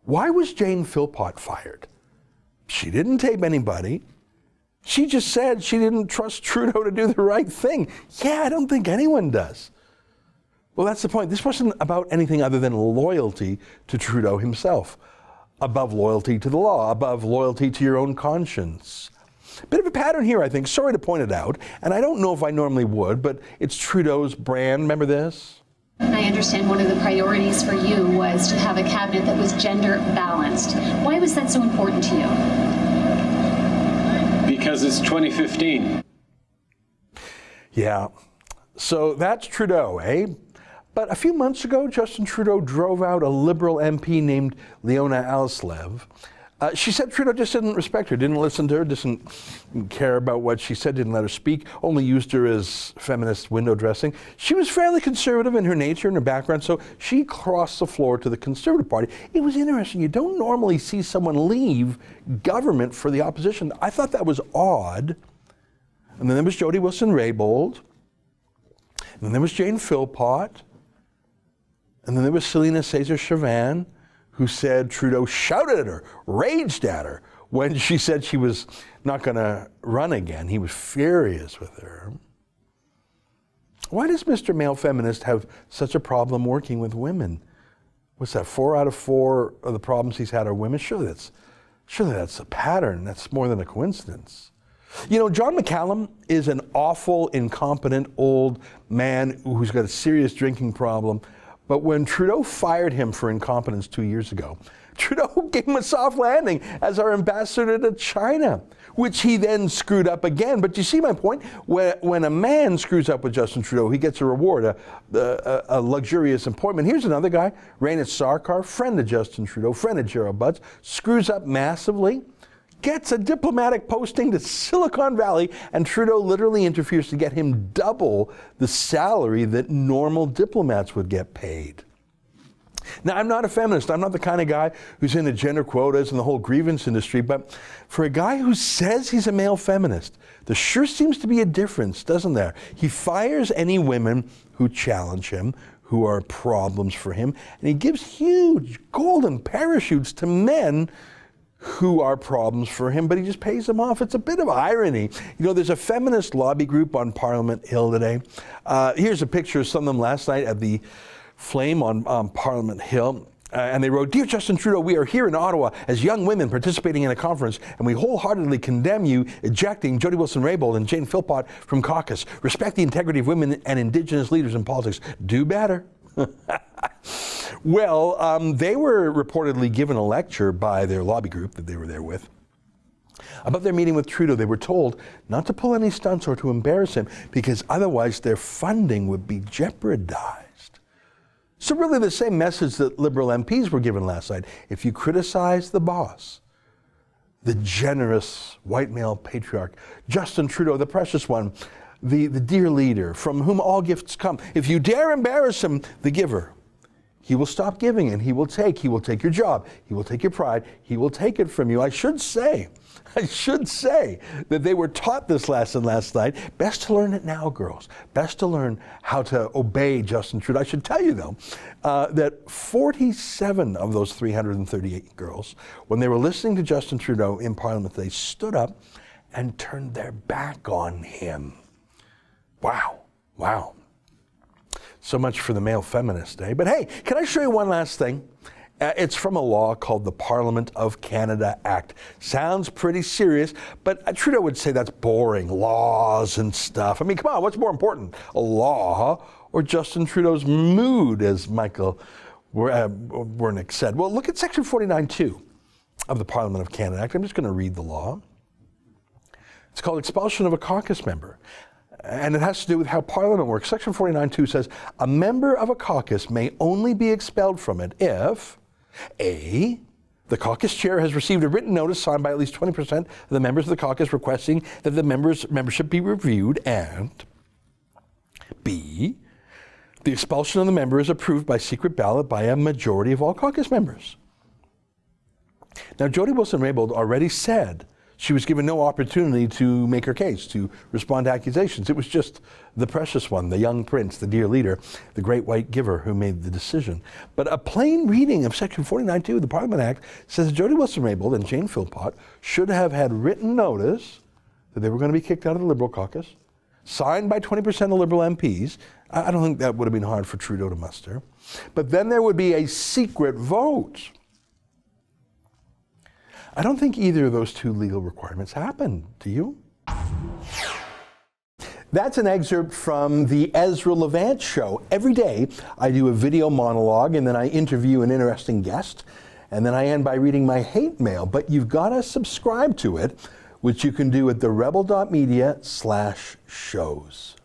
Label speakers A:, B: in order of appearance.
A: Why was Jane Philpott fired? She didn't tape anybody. She just said she didn't trust Trudeau to do the right thing. Yeah, I don't think anyone does. Well, that's the point. This wasn't about anything other than loyalty to Trudeau himself. Above loyalty to the law, above loyalty to your own conscience. Bit of a pattern here, I think. Sorry to point it out, and I don't know if I normally would, but it's Trudeau's brand. Remember this?
B: I understand one of the priorities for you was to have a cabinet that was gender balanced. Why was that so important to you?
C: Because it's 2015.
A: Yeah, so that's Trudeau, eh? But a few months ago, Justin Trudeau drove out a Liberal MP named Leona Alslev. She said Trudeau just didn't respect her, didn't listen to her, didn't care about what she said, didn't let her speak, only used her as feminist window dressing. She was fairly conservative in her nature and her background, so she crossed the floor to the Conservative Party. It was interesting. You don't normally see someone leave government for the opposition. I thought that was odd. And then there was Jody Wilson-Raybould. And then there was Jane Philpott. And then there was Selina Caesar-Chavannes, who said Trudeau shouted at her, raged at her, when she said she was not going to run again. He was furious with her. Why does Mr. Male Feminist have such a problem working with women? What's that, 4 out of 4 of the problems he's had are women? Surely that's a pattern. That's more than a coincidence. You know, John McCallum is an awful, incompetent old man who's got a serious drinking problem. But when Trudeau fired him for incompetence 2 years ago, Trudeau gave him a soft landing as our ambassador to China, which he then screwed up again. But you see my point? When a man screws up with Justin Trudeau, he gets a reward, a luxurious appointment. Here's another guy, Rayna Sarkar, friend of Justin Trudeau, friend of Gerald Butts, screws up massively, gets a diplomatic posting to Silicon Valley, and Trudeau literally interferes to get him double the salary that normal diplomats would get paid. Now, I'm not a feminist. I'm not the kind of guy who's into gender quotas and the whole grievance industry, but for a guy who says he's a male feminist, there sure seems to be a difference, doesn't there? He fires any women who challenge him, who are problems for him, and he gives huge golden parachutes to men who are problems for him, but he just pays them off. It's a bit of irony. You know, there's a feminist lobby group on Parliament Hill today. Here's a picture of some of them last night at the Flame on Parliament Hill. And they wrote, "Dear Justin Trudeau, we are here in Ottawa as young women participating in a conference, and we wholeheartedly condemn you ejecting Jody Wilson-Raybould and Jane Philpott from caucus. Respect the integrity of women and Indigenous leaders in politics. Do better." Well, they were reportedly given a lecture by their lobby group that they were there with about their meeting with Trudeau. They were told not to pull any stunts or to embarrass him because otherwise their funding would be jeopardized. So really the same message that Liberal MPs were given last night. If you criticize the boss, the generous white male patriarch, Justin Trudeau, the precious one, the dear leader from whom all gifts come, if you dare embarrass him, the giver, he will stop giving and he will take your job, he will take your pride, he will take it from you. I should say that they were taught this lesson last night. Best to learn it now, girls. Best to learn how to obey Justin Trudeau. I should tell you, though, that 47 of those 338 girls, when they were listening to Justin Trudeau in Parliament, they stood up and turned their back on him. Wow. So much for the male feminist, eh? But hey, can I show you one last thing? It's from a law called the Parliament of Canada Act. Sounds pretty serious, but Trudeau would say that's boring, laws and stuff. I mean, come on, what's more important, a law or Justin Trudeau's mood, as Michael Wernick said? Well, look at Section 49.2 of the Parliament of Canada Act. I'm just going to read the law. It's called expulsion of a caucus member. And it has to do with how Parliament works. Section 49.2 says, a member of a caucus may only be expelled from it if A, the caucus chair has received a written notice signed by at least 20% of the members of the caucus requesting that the membership be reviewed, and B, the expulsion of the member is approved by secret ballot by a majority of all caucus members. Now, Jody Wilson-Raybould already said She was given no opportunity to make her case, to respond to accusations. It was just the precious one, the young prince, the dear leader, the great white giver who made the decision. But a plain reading of Section 49.2 of the Parliament Act says that Jody Wilson-Raybould and Jane Philpott should have had written notice that they were going to be kicked out of the Liberal caucus, signed by 20% of Liberal MPs. I don't think that would have been hard for Trudeau to muster. But then there would be a secret vote. I don't think either of those two legal requirements happened. Do you? That's an excerpt from the Ezra Levant show. Every day I do a video monologue and then I interview an interesting guest and then I end by reading my hate mail. But you've got to subscribe to it, which you can do at therebel.media/shows.